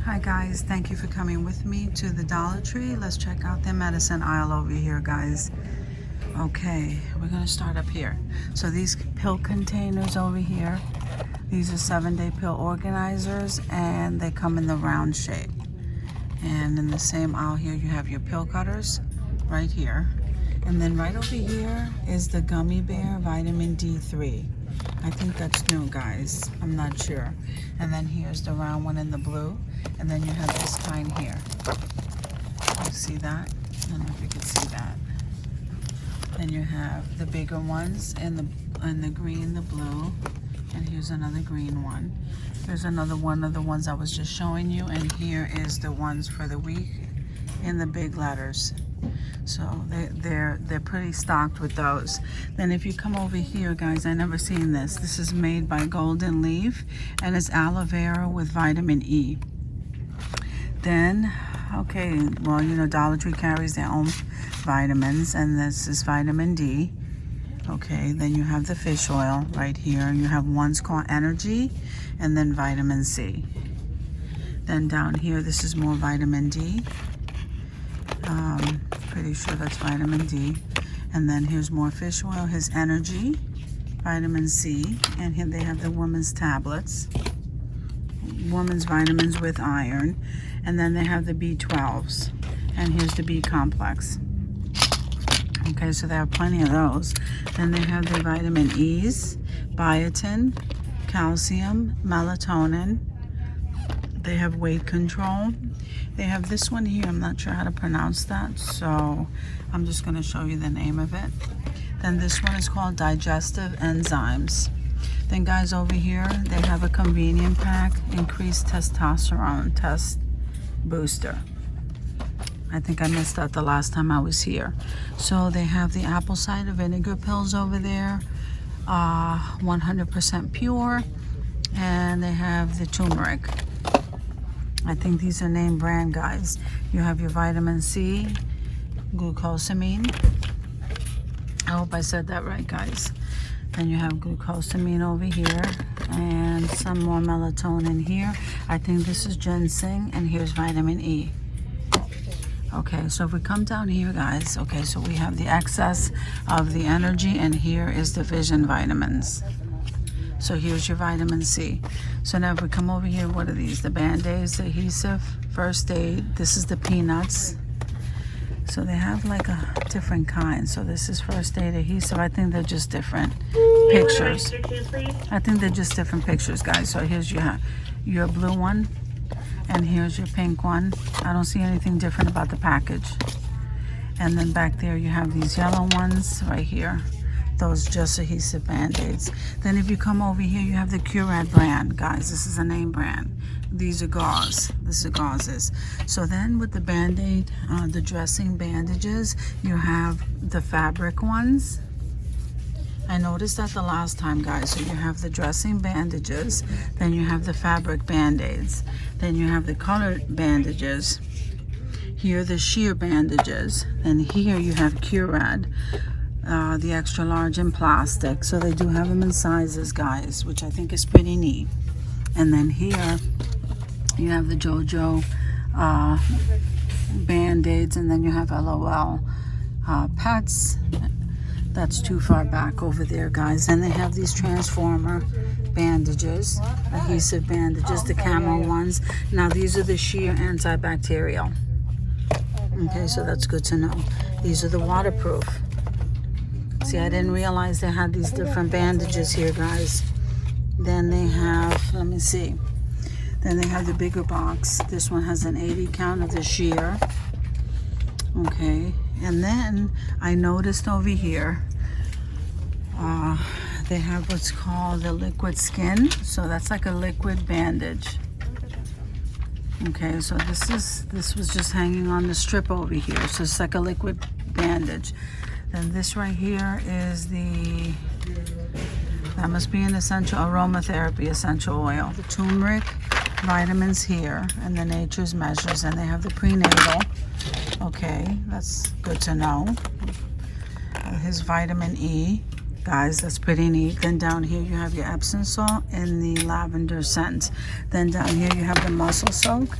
Hi guys, thank you for coming with me to the Dollar Tree. Let's check out their medicine aisle over here, guys. Okay, we're gonna start up here. So these pill containers over here, these are 7-day pill organizers, and they come in the round shape. And in the same aisle here, you have your pill cutters right here. And then right over here is the Gummy Bear Vitamin D3. I think that's new, guys. I'm not sure. And then here's the round one in the blue. And then you have this kind here. You see that? I don't know if you can see that. Then you have the bigger ones in the green, the blue. And here's another green one. Here's another one of the ones I was just showing you. And here is the ones for the week in the big letters. So they're pretty stocked with those. Then if you come over here, guys, I never seen this. This is made by Golden Leaf, and it's aloe vera with vitamin E. Then, okay, well, you know, Dollar Tree carries their own vitamins, and this is vitamin D. Okay, then you have the fish oil right here. You have ones called Energy, and then vitamin C. Then down here, this is more vitamin D. Pretty sure that's vitamin D. And then here's more fish oil, his Energy, vitamin C, and here they have the women's tablets, women's vitamins with iron, and then they have the B12s, and here's the B complex. Okay, so they have plenty of those. Then they have the vitamin E's, biotin, calcium, melatonin. They have weight control. They have this one here. I'm not sure how to pronounce that, so I'm just going to show you the name of it. Then this one is called Digestive Enzymes. Then, guys, over here, they have a convenient pack, increased testosterone test booster. I think I missed that the last time I was here. So they have the apple cider vinegar pills over there, 100% pure, and they have the turmeric. I think these are name brand, guys. You have your vitamin C, glucosamine. I hope I said that right, guys. Then you have glucosamine over here and some more melatonin here. I think this is ginseng, and here's vitamin E. Okay, so if we come down here, guys, okay, so we have the excess of the Energy, and here is the vision vitamins. So here's your vitamin C. So now if we come over here, what are these? The Band-Aids, the Adhesive, First Aid. This is the Peanuts. So they have like a different kind. So this is First Aid, Adhesive. I think they're just different pictures. I think they're just different pictures, guys. So here's your blue one, and here's your pink one. I don't see anything different about the package. And then back there you have these yellow ones right here. Those just adhesive Band-Aids. Then if you come over here, you have the Coralite brand, guys. This is a name brand. These are gauze. This is gauzes. So then with the Band-Aid, the dressing bandages, you have the fabric ones. I noticed that the last time, guys. So you have the dressing bandages, then you have the fabric Band-Aids, then you have the colored bandages. Here the sheer bandages, and here you have Curad. The extra large in plastic. So they do have them in sizes, guys, which I think is pretty neat. And then here you have the JoJo Band-Aids, and then you have LOL Pets. That's too far back over there, guys. And they have these Transformer bandages, adhesive bandages, the camo ones. Now these are the sheer antibacterial. Okay, so that's good to know. These are the waterproof. See, I didn't realize they had these different bandages here, guys. Then they have, let me see. Then they have the bigger box. This one has an 80 count of the sheer. Okay, and then I noticed over here, they have what's called the liquid skin. So that's like a liquid bandage. Okay, so this was just hanging on the strip over here. So it's like a liquid bandage. Then this right here is that must be an essential aromatherapy essential oil. The turmeric vitamins here, and the Nature's Measures, and they have the prenatal. Okay, that's good to know. His vitamin E, guys, that's pretty neat. Then down here you have your Epsom salt and the lavender scent. Then down here you have the muscle soak.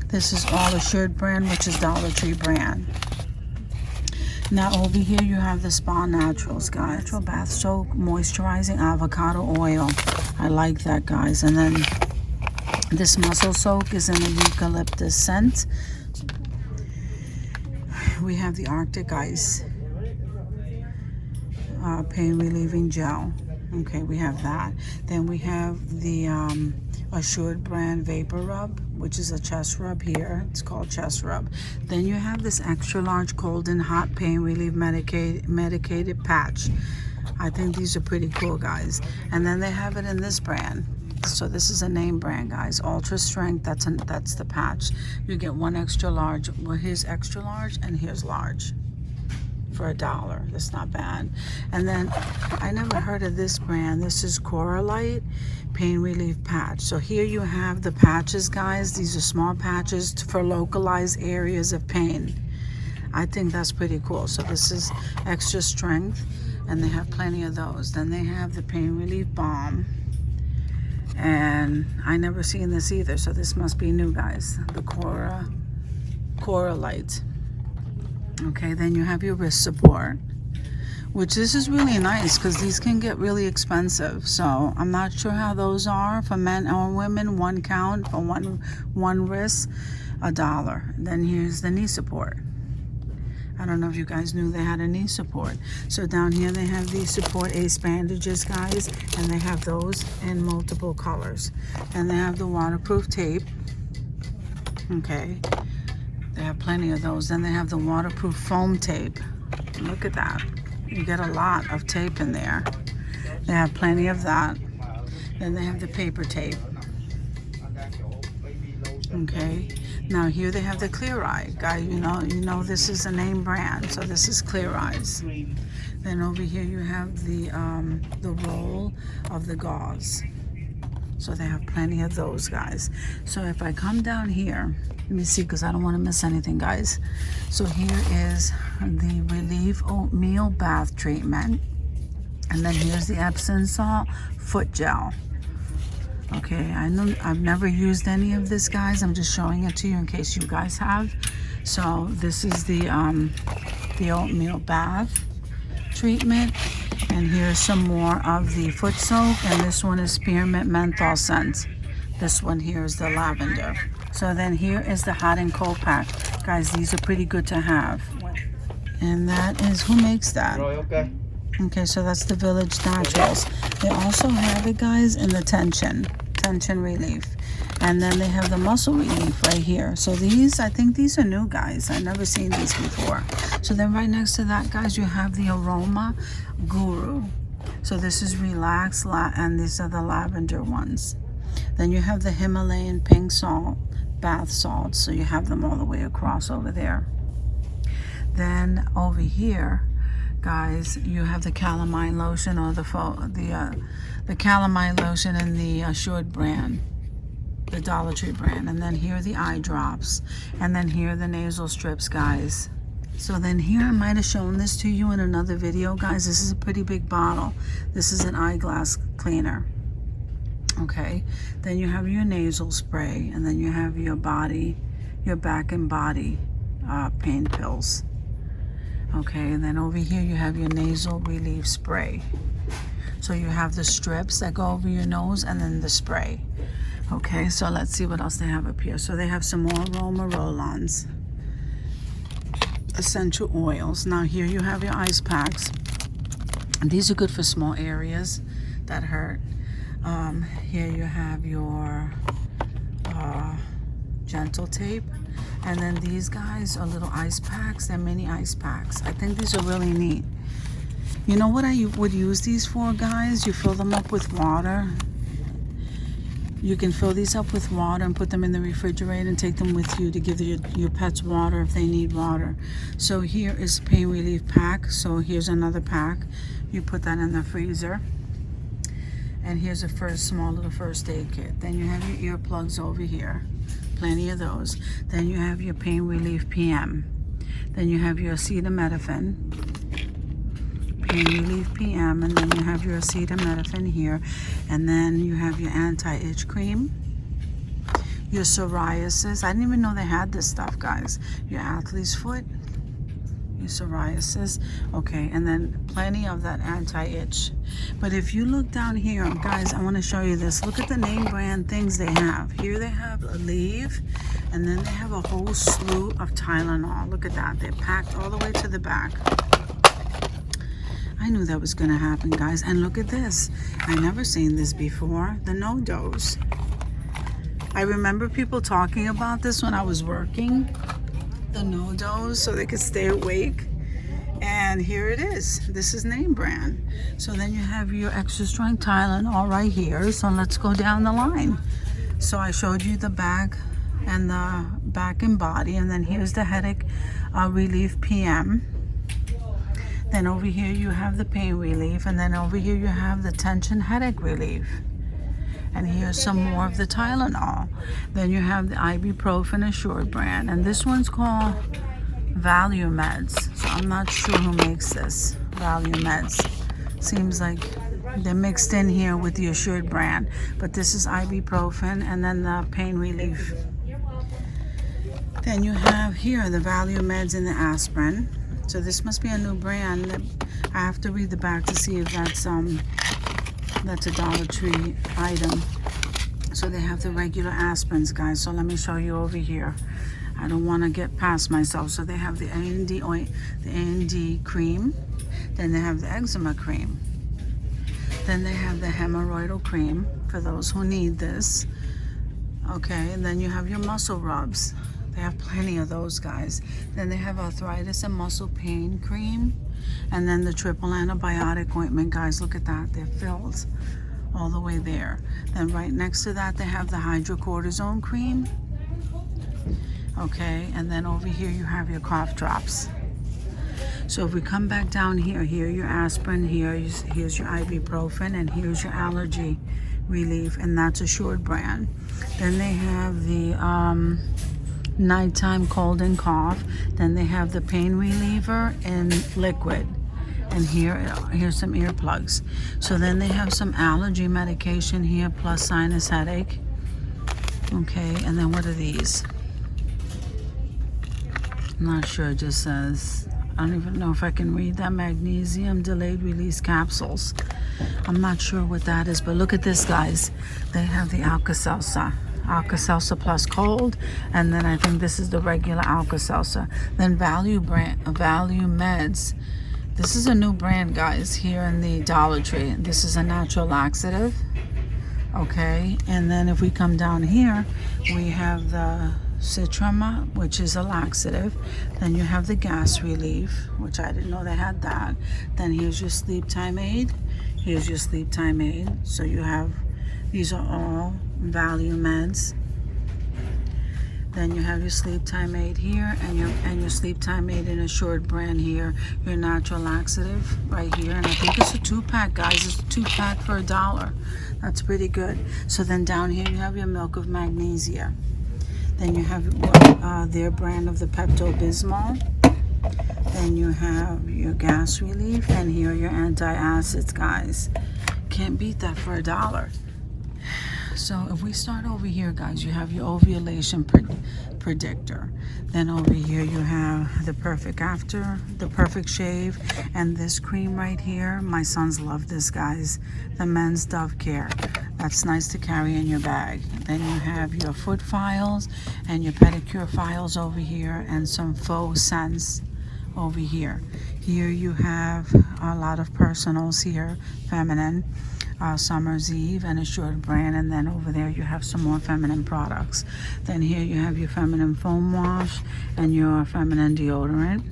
This is All Assured brand, which is Dollar Tree brand. Now over here you have the Spa Naturals, guys. Natural bath soak, moisturizing avocado oil. I like that, guys. And then this muscle soak is in a eucalyptus scent. We have the Arctic Ice pain relieving gel. Okay, we have that. Then we have the Assured brand Vapor Rub, which is a chest rub here. It's called chest rub. Then you have this extra large cold and hot pain relief medicated patch. I think these are pretty cool, guys. And then they have it in this brand. So this is a name brand, guys. Ultra strength. That's the patch. You get one extra large. Well, here's extra large and here's large for $1. That's not bad. And then I never heard of this brand. This is Coralite pain relief patch. So here you have the patches, guys. These are small patches for localized areas of pain. I think that's pretty cool. So this is extra strength, and they have plenty of those. Then they have the pain relief balm, and I never seen this either, so this must be new, guys. The Coralite. Okay, then you have your wrist support, which this is really nice because these can get really expensive. So I'm not sure how those are for men or women. One count for one wrist, $1. Then here's the knee support. I don't know if you guys knew they had a knee support. So down here they have these support Ace Bandages, guys, and they have those in multiple colors. And they have the waterproof tape. Okay, they have plenty of those. Then they have the waterproof foam tape. Look at that. You get a lot of tape in there. They have plenty of that. Then they have the paper tape. Okay. Now here they have the Clear Eye. Guys, you know this is a name brand, so this is Clear Eyes. Then over here you have the roll of the gauze. So they have plenty of those, guys. So if I come down here, let me see, because I don't want to miss anything, guys. So here is the Relief Oatmeal Bath Treatment. And then here's the Epsom salt foot gel. Okay, I've never used any of this, guys. I'm just showing it to you in case you guys have. So this is the oatmeal bath treatment. And here's some more of the foot soap. And this one is spearmint menthol scent. This one here is the lavender. So then here is the hot and cold pack. Guys, these are pretty good to have. And that is, who makes that? Okay, so that's the Village Naturals. They also have it, guys, in the tension relief. And then they have the muscle relief right here. So these, I think these are new, guys. I've never seen these before. So then right next to that, guys, you have the Aroma Guru. So this is Relax, and these are the lavender ones. Then you have the Himalayan pink salt, bath salts. So you have them all the way across over there. Then over here, guys, you have the calamine lotion, or the calamine lotion in the Assured brand, the Dollar Tree brand. And then here are the eye drops, and then here are the nasal strips, guys. So then here, I might have shown this to you in another video, guys. This is a pretty big bottle. This is an Eyeglass Cleaner. Okay, then you have your nasal spray, and then you have your back and body pain pills. Okay, and then over here you have your nasal relief spray. So you have the strips that go over your nose, and then the spray. Okay, so let's see what else they have up here. So they have some more aroma roll-ons, essential oils. Now here you have your ice packs. And these are good for small areas that hurt. Here you have your gentle tape. And then these, guys, are little ice packs. They're mini ice packs. I think these are really neat. You know what I would use these for, guys? You fill them up with water. You can fill these up with water and put them in the refrigerator and take them with you to give your pets water if they need water. So here is pain relief pack. So here's another pack. You put that in the freezer. And here's a small little first aid kit. Then you have your earplugs over here. Plenty of those. Then you have your pain relief PM. Then you have your acetaminophen, pain relief PM, and then you have your acetaminophen here. And then you have your anti-itch cream. your psoriasis. I didn't even know they had this stuff, guys. Your athlete's foot, your psoriasis. Okay, and then plenty of that anti-itch. But if you look down here, guys, I want to show you this. Look at the name brand things they have. Here they have Aleve, and then they have a whole slew of Tylenol. Look at that. They're packed all the way to the back. I knew that was going to happen, guys. And look at this. I never seen this before. The no dose. I remember people talking about this when I was working. The no dose, so they could stay awake. And here it is. This is name brand. So then you have your extra strength Tylenol right here. So let's go down the line. So I showed you the back and the back and body. And then here's the headache relief PM. Then over here you have the pain relief. And then over here you have the tension headache relief. And here's some more of the Tylenol. Then you have the ibuprofen Assured brand. And this one's called Value Meds. So I'm not sure who makes this. Value Meds. Seems like they're mixed in here with the Assured brand. But this is ibuprofen and then the pain relief. Then you have here the Value Meds and the aspirin. So this must be a new brand. I have to read the back to see if that's a Dollar Tree item. So they have the regular aspirins, guys. So let me show you over here. I don't want to get past myself. So they have the A&D oil, the A&D cream. Then they have the eczema cream. Then they have the hemorrhoidal cream for those who need this. Okay, and then you have your muscle rubs. They have plenty of those, guys. Then they have arthritis and muscle pain cream. And then the triple antibiotic ointment, guys. Look at that. They're filled all the way there. Then right next to that, they have the hydrocortisone cream. Okay, and then over here you have your cough drops. So if we come back down here, here your aspirin, here's your ibuprofen, and here's your allergy relief, and that's Assured brand. Then they have the nighttime cold and cough. Then they have the pain reliever in liquid. And here's some earplugs. So then they have some allergy medication here plus sinus headache. Okay, and then what are these? I'm not sure, it just says, I don't even know if I can read that. Magnesium delayed release capsules. I'm not sure what that is, but look at this, guys. They have the Alka-Seltzer. Alka-Seltzer plus cold, and then I think this is the regular Alka-Seltzer. Then Value Meds. This is a new brand, guys, here in the Dollar Tree. This is a natural laxative. Okay, and then if we come down here, we have the Citrama, which is a laxative. Then you have the gas relief, which I didn't know they had that. Then here's your sleep time aid. Here's your sleep time aid. So you have, these are all Value Meds. Then you have your sleep time aid here, and your sleep time aid in Assured brand here. Your natural laxative right here, and I think it's a 2-pack, guys. It's a 2-pack for $1. That's pretty good. So then down here you have your milk of magnesia. Then you have their brand of the Pepto-Bismol. Then you have your gas relief, and here are your antacids, guys. Can't beat that for $1. So if we start over here, guys, you have your ovulation predictor. Then over here you have the perfect after, the perfect shave, and this cream right here. My sons love this, guys. The men's Dove Care. That's nice to carry in your bag. Then you have your foot files and your pedicure files over here, and some faux scents over here. Here you have a lot of personals here, feminine. Summer's Eve and Assured brand, and then over there you have some more feminine products. Then here you have your feminine foam wash and your feminine deodorant,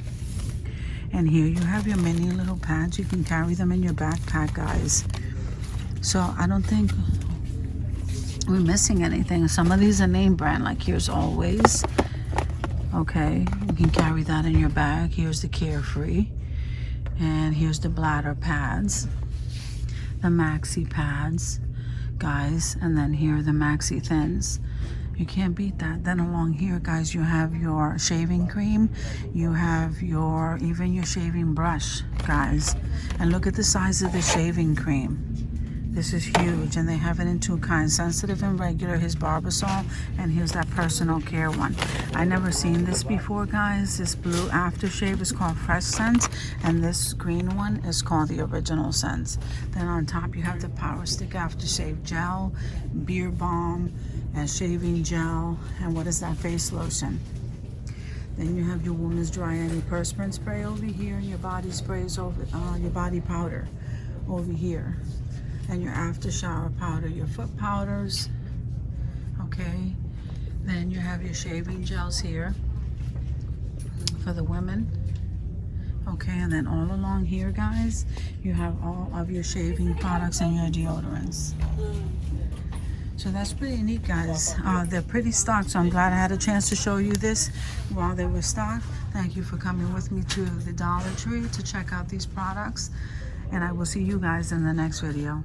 and here you have your mini little pads. You can carry them in your backpack, guys. So I don't think we're missing anything. Some of these are name brand, like here's Always. Okay, you can carry that in your bag. Here's the Carefree, and here's the bladder pads, the maxi pads, guys, and then here are the maxi thins. You can't beat that. Then along here, guys, you have your shaving cream. You have even your shaving brush, guys. And look at the size of the shaving cream. This is huge, and they have it in two kinds, sensitive and regular. Here's Barbasol, and here's that personal care one. I never seen this before, guys. This blue aftershave is called Fresh Scents, and this green one is called the Original Scents. Then on top you have the Power Stick Aftershave Gel, Beer Balm, and Shaving Gel, and what is that, face lotion. Then you have your Woman's Dry Antiperspirant Spray over here, and your body sprays over, your body powder over here. And your after shower powder, your foot powders, okay. Then you have your shaving gels here for the women, okay. And then all along here, guys, you have all of your shaving products and your deodorants. So that's pretty neat, guys. They're pretty stocked, so I'm glad I had a chance to show you this while they were stocked. Thank you for coming with me to the Dollar Tree to check out these products, and I will see you guys in the next video.